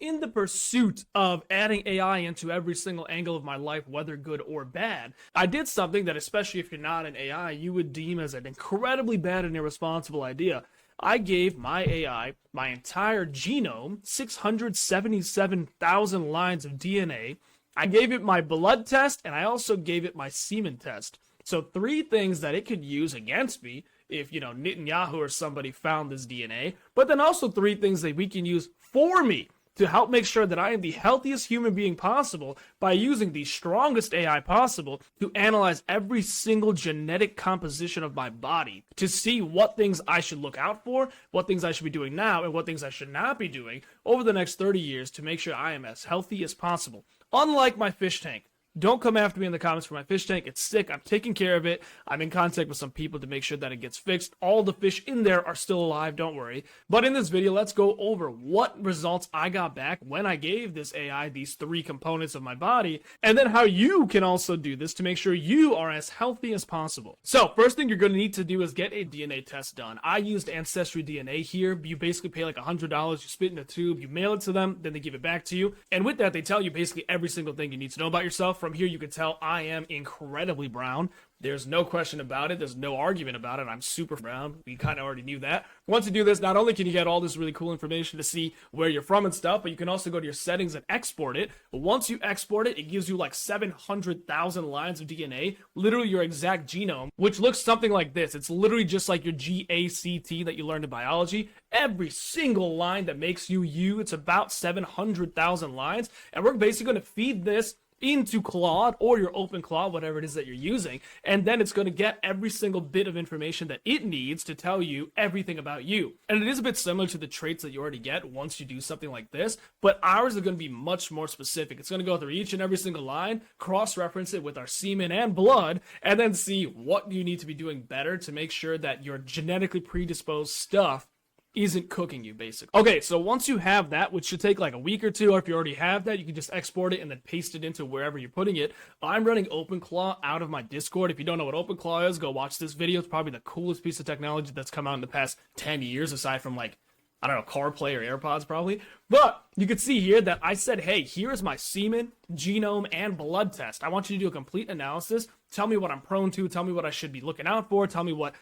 In the pursuit of adding AI into every single angle of my life, whether good or bad, I did something that, especially if you're not an AI, you would deem as an incredibly bad and irresponsible idea. I gave my AI my entire genome, 677,000 lines of DNA. I gave it my blood test, and I also gave it my semen test. So, three things that it could use against me if, Netanyahu or somebody found this DNA, but then also three things that we can use for me to help make sure that I am the healthiest human being possible by using the strongest AI possible to analyze every single genetic composition of my body to see what things I should look out for, what things I should be doing now, and what things I should not be doing over the next 30 years to make sure I am as healthy as possible. Unlike my fish tank. Don't come after me in the comments for my fish tank. It's sick. I'm taking care of it. I'm in contact with some people to make sure that it gets fixed. All the fish in there are still alive. Don't worry. But in this video, let's go over what results I got back when I gave this AI these three components of my body, and then how you can also do this to make sure you are as healthy as possible. So first thing you're going to need to do is get a DNA test done. I used Ancestry DNA here. You basically pay like $100. You spit in a tube. You mail it to them. Then they give it back to you. And with that, they tell you basically every single thing you need to know about yourself. From here, you can tell I am incredibly brown. There's no question about it. There's no argument about it. I'm super brown. We kind of already knew that. Once you do this, not only can you get all this really cool information to see where you're from and stuff, but you can also go to your settings and export it. But once you export it, it gives you like 700,000 lines of DNA, literally your exact genome, which looks something like this. It's literally just like your GACT that you learned in biology. Every single line that makes you you, it's about 700,000 lines. And we're basically going to feed this into Claude or your open Claude, whatever it is that you're using, and then it's going to get every single bit of information that it needs to tell you everything about you. And it is a bit similar to the traits that you already get once you do something like this, but ours is going to be much more specific. It's going to go through each and every single line, cross-reference it with our semen and blood, and then see what you need to be doing better to make sure that your genetically predisposed stuff isn't cooking you, basically. Okay, so once you have that, which should take like a week or two, or if you already have that, you can just export it and then paste it into wherever you're putting it. I'm running OpenClaw out of my Discord. If you don't know what OpenClaw is, go watch this video. It's probably the coolest piece of technology that's come out in the past 10 years, aside from like, I don't know, CarPlay or AirPods probably. But you can see here that I said, hey, here's my semen, genome, and blood test. I want you to do a complete analysis. Tell me what I'm prone to. Tell me what I should be looking out for. Tell me what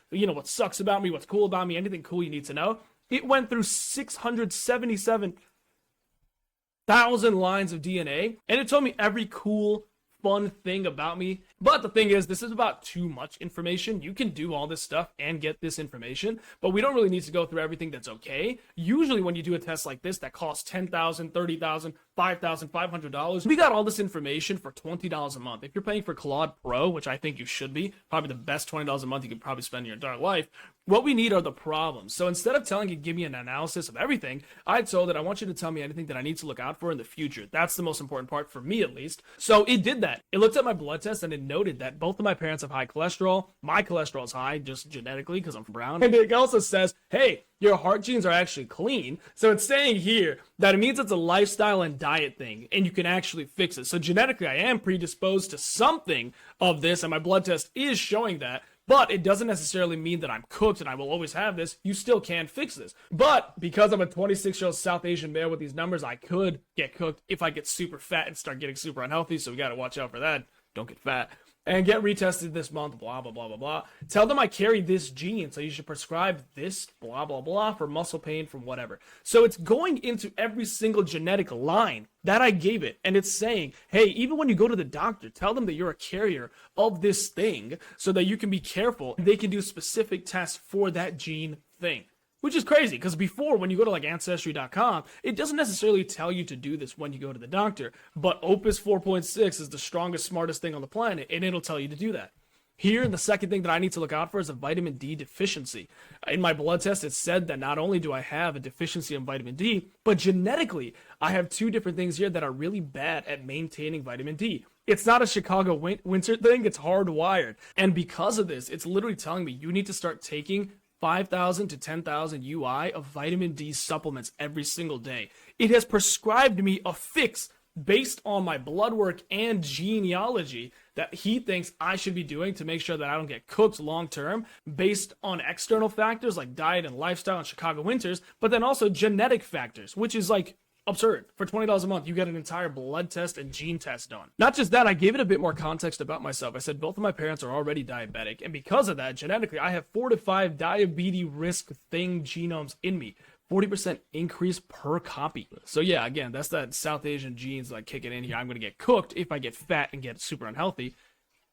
sucks about me, what's cool about me, anything cool you need to know. It went through 677,000 lines of DNA, and it told me every cool, fun thing about me. But the thing is, this is about too much information. You can do all this stuff and get this information, but we don't really need to go through everything that's okay. Usually when you do a test like this that costs $10,000, $30,000, $5,000, $500, we got all this information for $20 a month. If you're paying for Claude Pro, which I think you should be, probably the best $20 a month you could probably spend in your entire life, what we need are the problems. So instead of telling you, give me an analysis of everything, I told it, I want you to tell me anything that I need to look out for in the future. That's the most important part for me, at least. So it did that. It looked at my blood test and it noted that both of my parents have high cholesterol. My cholesterol is high just genetically because I'm brown. And it also says, hey, your heart genes are actually clean. So it's saying here that it means it's a lifestyle and diet thing, and you can actually fix it. So genetically, I am predisposed to something of this, and my blood test is showing that. But it doesn't necessarily mean that I'm cooked and I will always have this. You still can fix this. But because I'm a 26-year-old South Asian male with these numbers, I could get cooked if I get super fat and start getting super unhealthy. So we got to watch out for that. Don't get fat. And get retested this month, blah, blah, blah, blah, blah. Tell them I carry this gene, so you should prescribe this, blah, blah, blah, for muscle pain, from whatever. So it's going into every single genetic line that I gave it, and it's saying, hey, even when you go to the doctor, tell them that you're a carrier of this thing so that you can be careful. They can do specific tests for that gene thing. Which is crazy, because before, when you go to like Ancestry.com, it doesn't necessarily tell you to do this when you go to the doctor, but Opus 4.6 is the strongest, smartest thing on the planet, and it'll tell you to do that. Here, the second thing that I need to look out for is a vitamin D deficiency. In my blood test, it said that not only do I have a deficiency in vitamin D, but genetically, I have two different things here that are really bad at maintaining vitamin D. It's not a Chicago winter thing, it's hardwired. And because of this, it's literally telling me you need to start taking 5,000 to 10,000 UI of vitamin D supplements every single day. It has prescribed me a fix based on my blood work and genealogy that he thinks I should be doing to make sure that I don't get cooked long term, based on external factors like diet and lifestyle and Chicago winters, but then also genetic factors, which is like absurd. For $20 a month, you get an entire blood test and gene test done. Not just that, I gave it a bit more context about myself. I said both of my parents are already diabetic, and because of that, genetically, I have 4 to 5 diabetes risk thing genomes in me. 40% increase per copy. So yeah, again, that's that South Asian genes like kicking in here. I'm going to get cooked if I get fat and get super unhealthy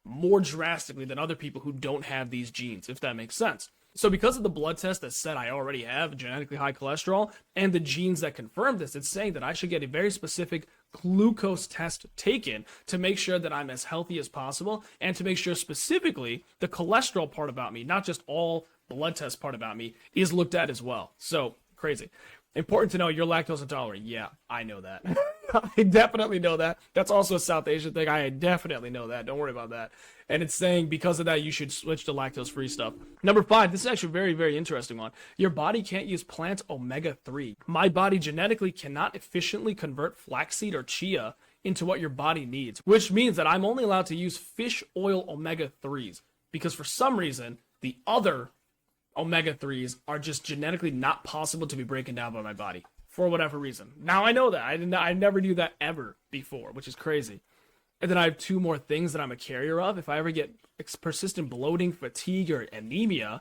more drastically than other people who don't have these genes, if that makes sense. So because of the blood test that said I already have genetically high cholesterol and the genes that confirm this, it's saying that I should get a very specific glucose test taken to make sure that I'm as healthy as possible and to make sure specifically the cholesterol part about me, not just all blood test part about me, is looked at as well. So crazy. Important to know you're lactose intolerant. Yeah, I know that. I definitely know that. That's also a South Asian thing. I definitely know that. Don't worry about that. And it's saying because of that, you should switch to lactose-free stuff. Number 5, this is actually a very, very interesting one. Your body can't use plant omega-3. My body genetically cannot efficiently convert flaxseed or chia into what your body needs, which means that I'm only allowed to use fish oil omega-3s because for some reason, the other omega-3s are just genetically not possible to be broken down by my body for whatever reason. Now I know that. I never knew that ever before, which is crazy. And then I have 2 more things that I'm a carrier of. If I ever get persistent bloating, fatigue, or anemia,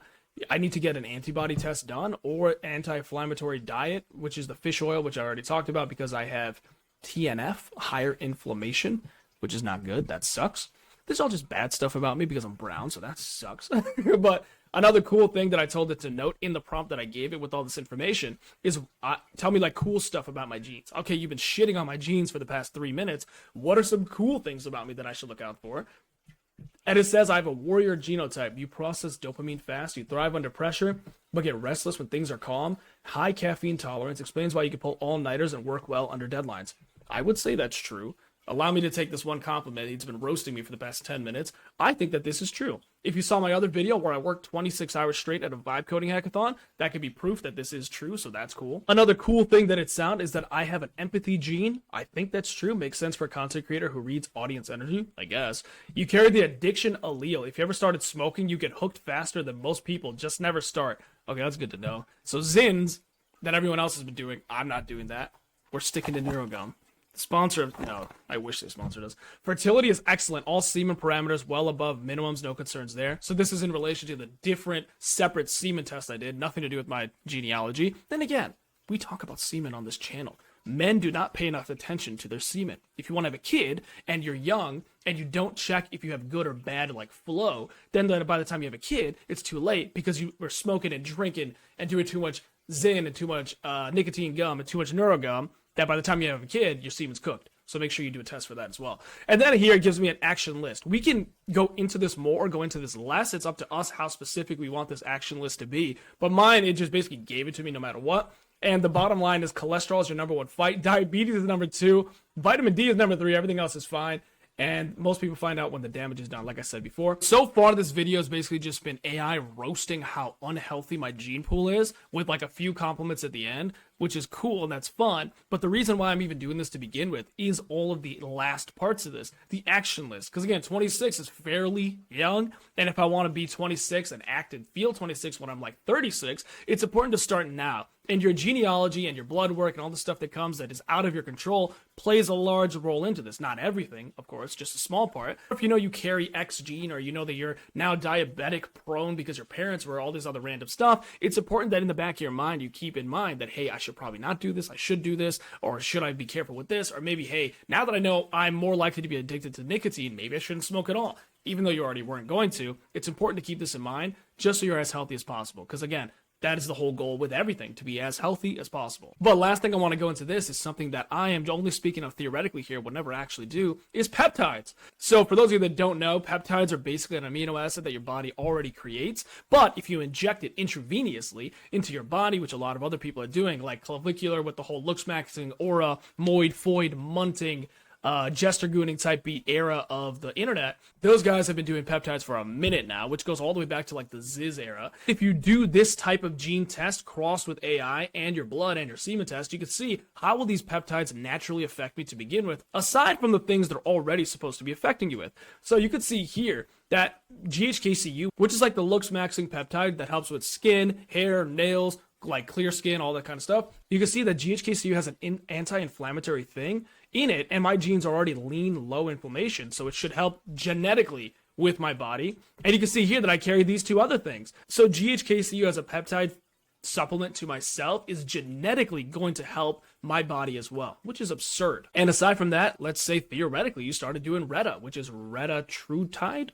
I need to get an antibody test done or anti-inflammatory diet, which is the fish oil, which I already talked about because I have TNF, higher inflammation, which is not good. That sucks. This is all just bad stuff about me because I'm brown, so that sucks. But another cool thing that I told it to note in the prompt that I gave it with all this information is tell me like cool stuff about my genes. Okay, you've been shitting on my genes for the past 3 minutes. What are some cool things about me that I should look out for? And it says I have a warrior genotype. You process dopamine fast. You thrive under pressure, but get restless when things are calm. High caffeine tolerance explains why you can pull all-nighters and work well under deadlines. I would say that's true. Allow me to take this one compliment. He's been roasting me for the past 10 minutes. I think that this is true. If you saw my other video where I worked 26 hours straight at a vibe coding hackathon, that could be proof that this is true, so that's cool. Another cool thing that it's found is that I have an empathy gene. I think that's true. Makes sense for a content creator who reads audience energy, I guess. You carry the addiction allele. If you ever started smoking, you get hooked faster than most people. Just never start. Okay, that's good to know. So Zins, that everyone else has been doing, I'm not doing that. We're sticking to NeuroGum. Sponsor, no, I wish they sponsored us. Fertility is excellent. All semen parameters well above minimums, no concerns there. So this is in relation to the different separate semen tests I did, nothing to do with my genealogy. Then again, we talk about semen on this channel. Men do not pay enough attention to their semen. If you want to have a kid and you're young and you don't check if you have good or bad like flow, then by the time you have a kid, it's too late because you were smoking and drinking and doing too much Zyn and too much nicotine gum and too much NeuroGum, that by the time you have a kid, your semen's cooked. So make sure you do a test for that as well. And then here it gives me an action list. We can go into this more or go into this less. It's up to us how specific we want this action list to be. But mine, it just basically gave it to me no matter what. And the bottom line is cholesterol is your number 1 fight. Diabetes is number 2. Vitamin D is number 3. Everything else is fine. And most people find out when the damage is done, like I said before. So far, this video has basically just been AI roasting how unhealthy my gene pool is with like a few compliments at the end, which is cool and that's fun. But the reason why I'm even doing this to begin with is all of the last parts of this, the action list. Because again, 26 is fairly young. And if I want to be 26 and act and feel 26 when I'm like 36, it's important to start now. And your genealogy and your blood work and all the stuff that comes that is out of your control plays a large role into this. Not everything, of course, just a small part. If you know you carry X gene or you know that you're now diabetic prone because your parents were, all this other random stuff, it's important that in the back of your mind you keep in mind that, hey, I should probably not do this, I should do this, or should I be careful with this? Or maybe, hey, now that I know I'm more likely to be addicted to nicotine, maybe I shouldn't smoke at all. Even though you already weren't going to, it's important to keep this in mind just so you're as healthy as possible. Because again, that is the whole goal with everything, to be as healthy as possible. But last thing I want to go into this is something that I am only speaking of theoretically here, would never actually do, is peptides. So for those of you that don't know, peptides are basically an amino acid that your body already creates. But if you inject it intravenously into your body, which a lot of other people are doing, like clavicular with the whole looks-maxing, aura, moid, foid, munting, Jester Gooning type beat era of the internet, those guys have been doing peptides for a minute now, which goes all the way back to like the Ziz era. If you do this type of gene test crossed with AI and your blood and your semen test, you can see how will these peptides naturally affect me to begin with, aside from the things they're already supposed to be affecting you with. So you could see here that GHKCU, which is like the looks maxing peptide that helps with skin, hair, nails, like clear skin, all that kind of stuff. You can see that GHKCU has an anti-inflammatory thing in it, and my genes are already lean, low inflammation, so it should help genetically with my body. And you can see here that I carry these two other things. So GHKCU as a peptide supplement to myself is genetically going to help my body as well, which is absurd. And aside from that, let's say theoretically you started doing Reta, which is retatrutide.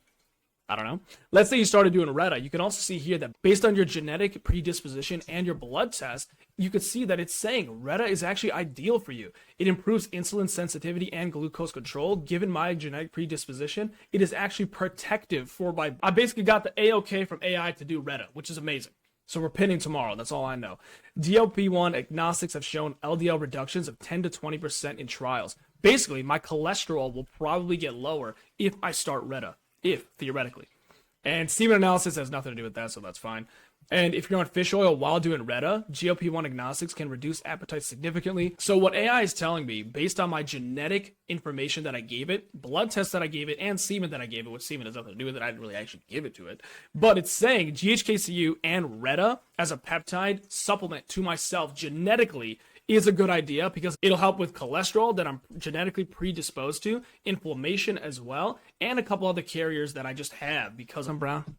I don't know. Let's say you started doing Reta. You can also see here that based on your genetic predisposition and your blood test, you could see that it's saying Reta is actually ideal for you. It improves insulin sensitivity and glucose control. Given my genetic predisposition, it is actually protective for my... I basically got the A-OK from AI to do Reta, which is amazing. So we're pinning tomorrow. That's all I know. GLP-1 agnostics have shown LDL reductions of 10 to 20% in trials. Basically, my cholesterol will probably get lower if I start Reta. If, theoretically. And semen analysis has nothing to do with that, so that's fine. And if you're on fish oil while doing Reta, GLP-1 agnostics can reduce appetite significantly. So what AI is telling me, based on my genetic information that I gave it, blood tests that I gave it, and semen that I gave it, which semen has nothing to do with it, I didn't really actually give it to it, but it's saying GHKCU and Reta as a peptide supplement to myself genetically is a good idea because it'll help with cholesterol that I'm genetically predisposed to, inflammation as well, and a couple other carriers that I just have because I'm brown.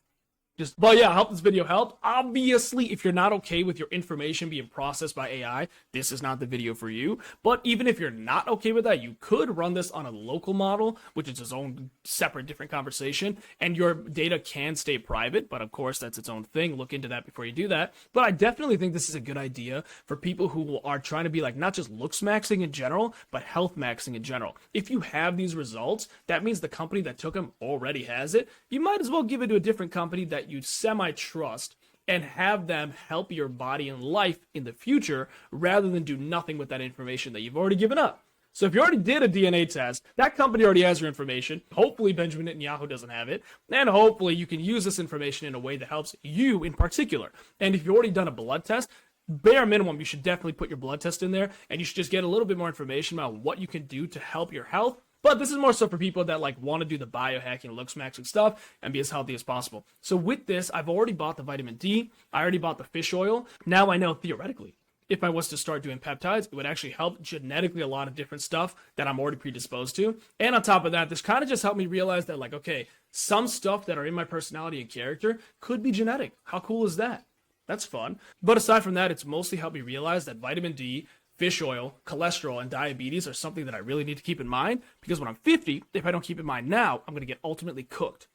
But yeah, I hope this video helped. Obviously, if you're not okay with your information being processed by AI, this is not the video for you. But even if you're not okay with that, you could run this on a local model, which is its own separate, different conversation, and your data can stay private. But of course, that's its own thing. Look into that before you do that. But I definitely think this is a good idea for people who are trying to be like not just looks maxing in general, but health maxing in general. If you have these results, that means the company that took them already has it. You might as well give it to a different company that you semi-trust and have them help your body and life in the future rather than do nothing with that information that you've already given up. So if you already did a DNA test, that company already has your information. Hopefully Benjamin Netanyahu doesn't have it. And hopefully you can use this information in a way that helps you in particular. And if you've already done a blood test, bare minimum, you should definitely put your blood test in there, and you should just get a little bit more information about what you can do to help your health. But this is more so for people that like want to do the biohacking, looks maxing stuff and be as healthy as possible. So with this, I've already bought the vitamin D. I already bought the fish oil. Now I know theoretically, if I was to start doing peptides, it would actually help genetically a lot of different stuff that I'm already predisposed to. And on top of that, this kind of just helped me realize that like, okay, some stuff that are in my personality and character could be genetic. How cool is that? That's fun. But aside from that, it's mostly helped me realize that vitamin D, fish oil, cholesterol, and diabetes are something that I really need to keep in mind because when I'm 50, if I don't keep in mind now, I'm going to get ultimately cooked.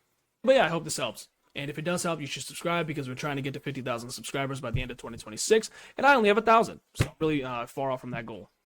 But yeah, I hope this helps. And if it does help, you should subscribe because we're trying to get to 50,000 subscribers by the end of 2026. And I only have 1,000. So really far off from that goal.